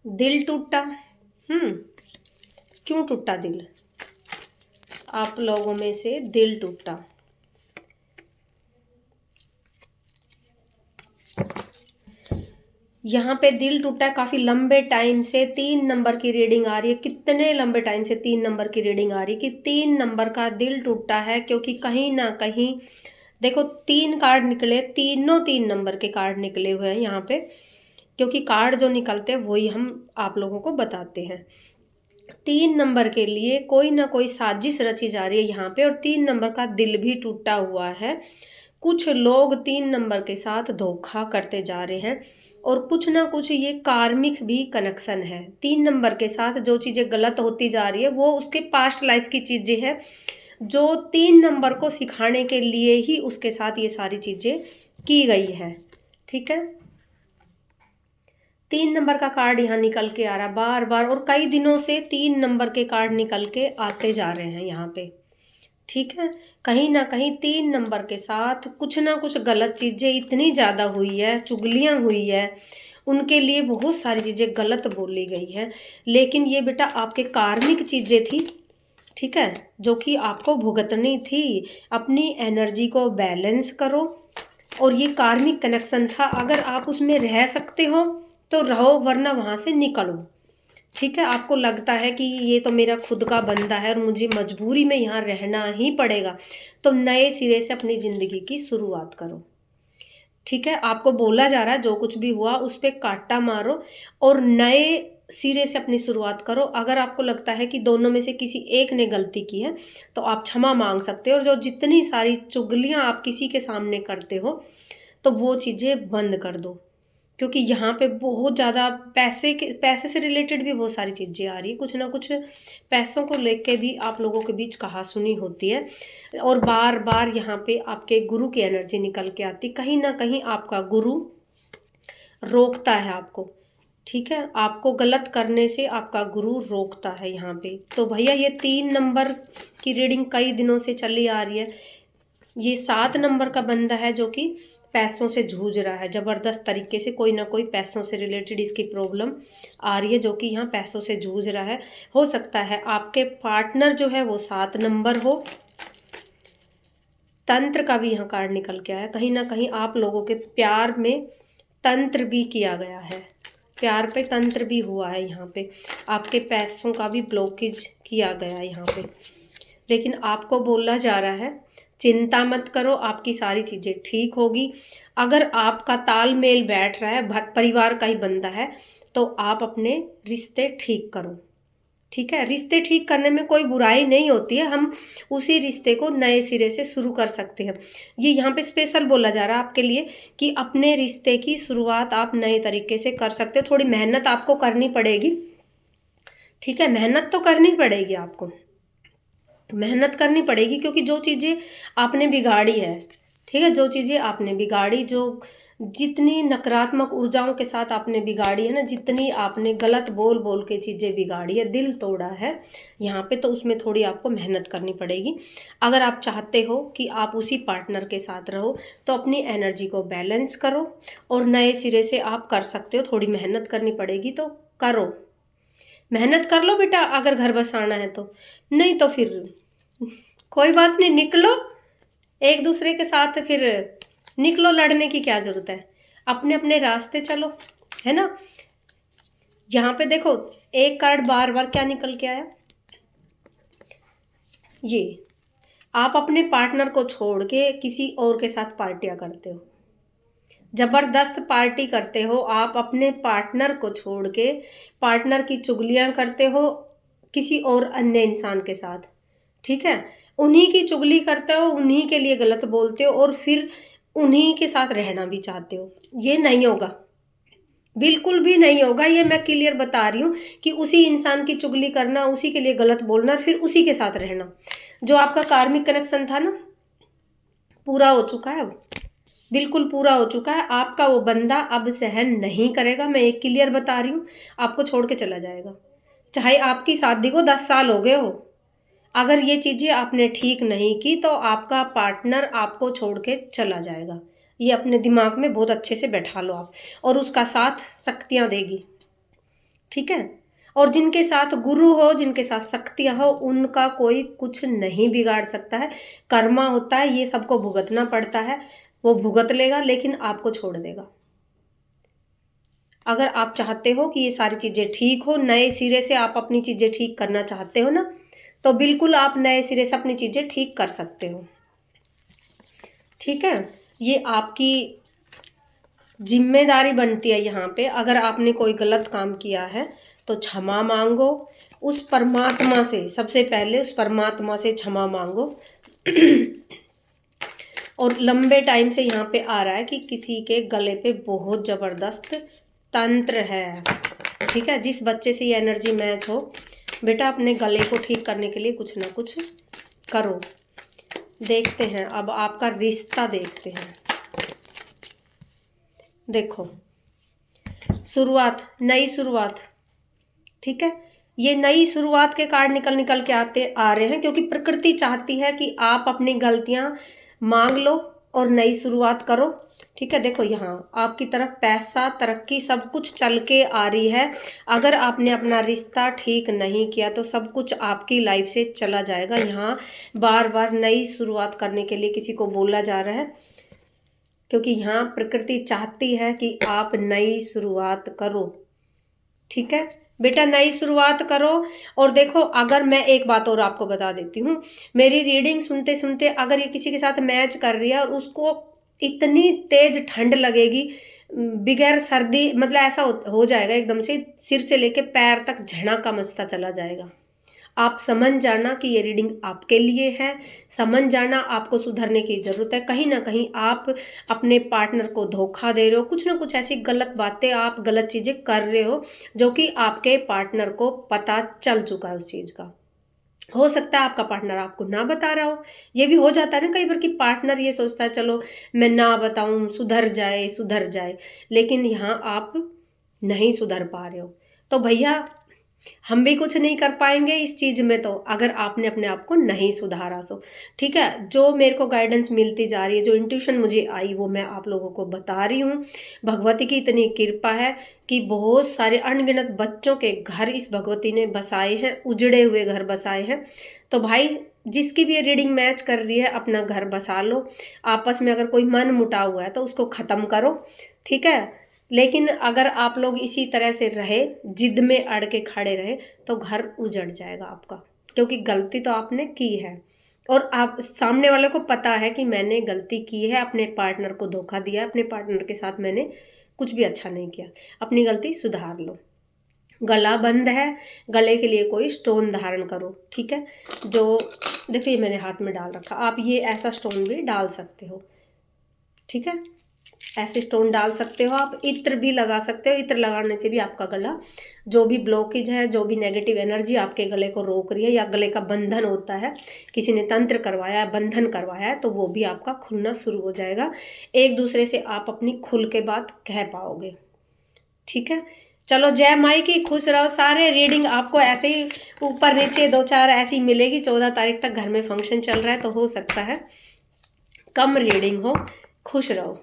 दिल टूटा। क्यों टूटा दिल? आप लोगों में से दिल टूटा। यहाँ पे दिल टूटा है काफी लंबे टाइम से। 3 नंबर की रीडिंग आ रही है। कितने लंबे टाइम से 3 नंबर की रीडिंग आ रही है कि 3 नंबर का दिल टूटा है, क्योंकि कहीं ना कहीं देखो 3 कार्ड निकले, तीनों 3 नंबर के कार्ड निकले हुए हैं यहाँ पे, क्योंकि कार्ड जो निकलते हैं वही हम आप लोगों को बताते हैं। 3 नंबर के लिए कोई ना कोई साजिश रची जा रही है यहाँ पे, और 3 नंबर का दिल भी टूटा हुआ है। कुछ लोग 3 नंबर के साथ धोखा करते जा रहे हैं, और कुछ ना कुछ ये कार्मिक भी कनेक्शन है। 3 नंबर के साथ जो चीज़ें गलत होती जा रही है वो उसके पास्ट लाइफ की चीज़ें हैं, जो 3 नंबर को सिखाने के लिए ही उसके साथ ये सारी चीज़ें की गई है। ठीक है, 3 नंबर का कार्ड यहाँ निकल के आ रहा बार बार, और कई दिनों से 3 नंबर के कार्ड निकल के आते जा रहे हैं यहाँ पे। ठीक है, कहीं ना कहीं 3 नंबर के साथ कुछ ना कुछ गलत चीज़ें इतनी ज़्यादा हुई है, चुगलियाँ हुई है, उनके लिए बहुत सारी चीज़ें गलत बोली गई है। लेकिन ये बेटा आपके कार्मिक चीज़ें थी, ठीक है, जो कि आपको भुगतनी थी। अपनी एनर्जी को बैलेंस करो, और ये कार्मिक कनेक्शन था। अगर आप उसमें रह सकते हो तो रहो, वरना वहाँ से निकलो। ठीक है, आपको लगता है कि ये तो मेरा खुद का बंदा है और मुझे मजबूरी में यहाँ रहना ही पड़ेगा, तो नए सिरे से अपनी ज़िंदगी की शुरुआत करो। ठीक है, आपको बोला जा रहा है जो कुछ भी हुआ उस पर कांटा मारो और नए सिरे से अपनी शुरुआत करो। अगर आपको लगता है कि दोनों में से किसी एक ने गलती की है तो आप क्षमा मांग सकते हो, और जो जितनी सारी चुगलियां आप किसी के सामने करते हो तो वो चीज़ें बंद कर दो, क्योंकि यहाँ पे बहुत ज़्यादा पैसे से रिलेटेड भी बहुत सारी चीज़ें आ रही है। कुछ ना कुछ पैसों को लेके भी आप लोगों के बीच कहासुनी होती है, और बार बार यहाँ पे आपके गुरु की एनर्जी निकल के आती। कहीं ना कहीं आपका गुरु रोकता है आपको। ठीक है, आपको गलत करने से आपका गुरु रोकता है यहाँ पे। तो भैया ये 3 नंबर की रीडिंग कई दिनों से चली आ रही है। ये 7 नंबर का बंदा है जो कि पैसों से जूझ रहा है ज़बरदस्त तरीके से। कोई ना कोई पैसों से रिलेटेड इसकी प्रॉब्लम आ रही है, जो कि यहाँ पैसों से जूझ रहा है। हो सकता है आपके पार्टनर जो है वो 7 नंबर हो। तंत्र का भी यहाँ कार्ड निकल के आया। कहीं ना कहीं आप लोगों के प्यार में तंत्र भी किया गया है, प्यार पे तंत्र भी हुआ है यहाँ पे। आपके पैसों का भी ब्लॉकेज किया गया है यहाँ पे। लेकिन आपको बोला जा रहा है चिंता मत करो, आपकी सारी चीज़ें ठीक होगी। अगर आपका तालमेल बैठ रहा है, परिवार का ही बंदा है, तो आप अपने रिश्ते ठीक करो। ठीक है, रिश्ते ठीक करने में कोई बुराई नहीं होती है। हम उसी रिश्ते को नए सिरे से शुरू कर सकते हैं। ये यहाँ पे स्पेशल बोला जा रहा है आपके लिए कि अपने रिश्ते की शुरुआत आप नए तरीके से कर सकते हो। थोड़ी मेहनत आपको करनी पड़ेगी। ठीक है, मेहनत तो करनी पड़ेगी, आपको मेहनत करनी पड़ेगी, क्योंकि जो चीज़ें आपने बिगाड़ी है, ठीक है, जो चीज़ें आपने बिगाड़ी, जो जितनी नकारात्मक ऊर्जाओं के साथ आपने बिगाड़ी है ना, जितनी आपने गलत बोल बोल के चीज़ें बिगाड़ी है, दिल तोड़ा है यहाँ पे, तो उसमें थोड़ी आपको मेहनत करनी पड़ेगी। अगर आप चाहते हो कि आप उसी पार्टनर के साथ रहो तो अपनी एनर्जी को बैलेंस करो, और नए सिरे से आप कर सकते हो। थोड़ी मेहनत करनी पड़ेगी तो करो, मेहनत कर लो बेटा। अगर घर बसाना है तो, नहीं तो फिर कोई बात नहीं, निकलो एक दूसरे के साथ, फिर निकलो। लड़ने की क्या जरूरत है, अपने अपने रास्ते चलो, है ना। यहाँ पे देखो एक कार्ड बार बार क्या निकल के आया, ये आप अपने पार्टनर को छोड़ के किसी और के साथ पार्टियां करते हो, जबरदस्त पार्टी करते हो आप। अपने पार्टनर को छोड़ के पार्टनर की चुगलियां करते हो किसी और अन्य इंसान के साथ। ठीक है, उन्हीं की चुगली करते हो, उन्हीं के लिए गलत बोलते हो, और फिर उन्हीं के साथ रहना भी चाहते हो। ये नहीं होगा, बिल्कुल भी नहीं होगा। ये मैं क्लियर बता रही हूँ कि उसी इंसान की चुगली करना, उसी के लिए गलत बोलना, फिर उसी के साथ रहना। जो आपका कार्मिक कनेक्शन था ना, पूरा हो चुका है, बिल्कुल पूरा हो चुका है। आपका वो बंदा अब सहन नहीं करेगा। मैं एक क्लियर बता रही हूँ, आपको छोड़ के चला जाएगा। चाहे आपकी शादी को 10 साल हो गए हो, अगर ये चीज़ें आपने ठीक नहीं की तो आपका पार्टनर आपको छोड़ के चला जाएगा। ये अपने दिमाग में बहुत अच्छे से बैठा लो आप, और उसका साथ शक्तियाँ देगी। ठीक है। और जिनके साथ गुरु हो, जिनके साथ शक्तियाँ हो, उनका कोई कुछ नहीं बिगाड़ सकता है। कर्मा होता है, ये सबको भुगतना पड़ता है, वो भुगत लेगा लेकिन आपको छोड़ देगा। अगर आप चाहते हो कि ये सारी चीज़ें ठीक हो, नए सिरे से आप अपनी चीज़ें ठीक करना चाहते हो ना, तो बिल्कुल आप नए सिरे से अपनी चीज़ें ठीक कर सकते हो। ठीक है, ये आपकी जिम्मेदारी बनती है यहाँ पे। अगर आपने कोई गलत काम किया है तो क्षमा मांगो उस परमात्मा से, सबसे पहले उस परमात्मा से क्षमा मांगो। और लंबे टाइम से यहाँ पे आ रहा है कि किसी के गले पे बहुत ज़बरदस्त तंत्र है। ठीक है, जिस बच्चे से ये एनर्जी मैच हो, बेटा अपने गले को ठीक करने के लिए कुछ ना कुछ करो। देखते हैं अब आपका रिश्ता, देखते हैं। देखो, शुरुआत, नई शुरुआत। ठीक है, ये नई शुरुआत के कार्ड निकल निकल के आ रहे हैं, क्योंकि प्रकृति चाहती है कि आप अपनी गलतियां मांग लो और नई शुरुआत करो। ठीक है, देखो यहाँ आपकी तरफ पैसा, तरक्की सब कुछ चल के आ रही है। अगर आपने अपना रिश्ता ठीक नहीं किया तो सब कुछ आपकी लाइफ से चला जाएगा। यहाँ बार बार नई शुरुआत करने के लिए किसी को बोला जा रहा है, क्योंकि यहाँ प्रकृति चाहती है कि आप नई शुरुआत करो। ठीक है बेटा, नई शुरुआत करो। और देखो, अगर मैं एक बात और आपको बता देती हूँ, मेरी रीडिंग सुनते सुनते अगर ये किसी के साथ मैच कर रही है और उसको इतनी तेज ठंड लगेगी, बगैर सर्दी, मतलब ऐसा हो जाएगा एकदम से सिर से लेके पैर तक झड़का मचता चला जाएगा। आप समझ जाना कि ये रीडिंग आपके लिए है। समझ जाना आपको सुधरने की ज़रूरत है। कहीं ना कहीं आप अपने पार्टनर को धोखा दे रहे हो, कुछ ना कुछ ऐसी गलत बातें, आप गलत चीज़ें कर रहे हो जो कि आपके पार्टनर को पता चल चुका है उस चीज़ का। हो सकता है आपका पार्टनर आपको ना बता रहा हो। ये भी हो जाता है ना कई बार कि पार्टनर ये सोचता है चलो मैं ना बताऊं, सुधर जाए सुधर जाए, लेकिन यहाँ आप नहीं सुधर पा रहे हो। तो भैया, हम भी कुछ नहीं कर पाएंगे इस चीज़ में, तो अगर आपने अपने आप को नहीं सुधारा सो। ठीक है, जो मेरे को गाइडेंस मिलती जा रही है, जो इंट्यूशन मुझे आई, वो मैं आप लोगों को बता रही हूँ। भगवती की इतनी कृपा है कि बहुत सारे अनगिनत बच्चों के घर इस भगवती ने बसाए हैं, उजड़े हुए घर बसाए हैं। तो भाई, जिसकी भी ये रीडिंग मैच कर रही है, अपना घर बसा लो। आपस में अगर कोई मन मुटाव हुआ है तो उसको ख़त्म करो। ठीक है, लेकिन अगर आप लोग इसी तरह से रहे, जिद में अड़ के खड़े रहे, तो घर उजड़ जाएगा आपका, क्योंकि गलती तो आपने की है और आप सामने वाले को पता है कि मैंने गलती की है, अपने पार्टनर को धोखा दिया, अपने पार्टनर के साथ मैंने कुछ भी अच्छा नहीं किया। अपनी गलती सुधार लो। गला बंद है, गले के लिए कोई स्टोन धारण करो। ठीक है, जो देखिए मैंने हाथ में डाल रखा, आप ये ऐसा स्टोन भी डाल सकते हो। ठीक है, ऐसे स्टोन डाल सकते हो आप। इत्र भी लगा सकते हो। इत्र लगाने से भी आपका गला, जो भी ब्लॉकेज है, जो भी नेगेटिव एनर्जी आपके गले को रोक रही है, या गले का बंधन होता है, किसी ने तंत्र करवाया है, बंधन करवाया है, तो वो भी आपका खुलना शुरू हो जाएगा। एक दूसरे से आप अपनी खुल के बात कह पाओगे। ठीक है, चलो जय माई की, खुश रहो सारे। रीडिंग आपको ऐसे ही ऊपर नीचे 2-4 ऐसी मिलेगी। 14 तारीख तक घर में फंक्शन चल रहा है, तो हो सकता है कम रीडिंग हो। खुश रहो।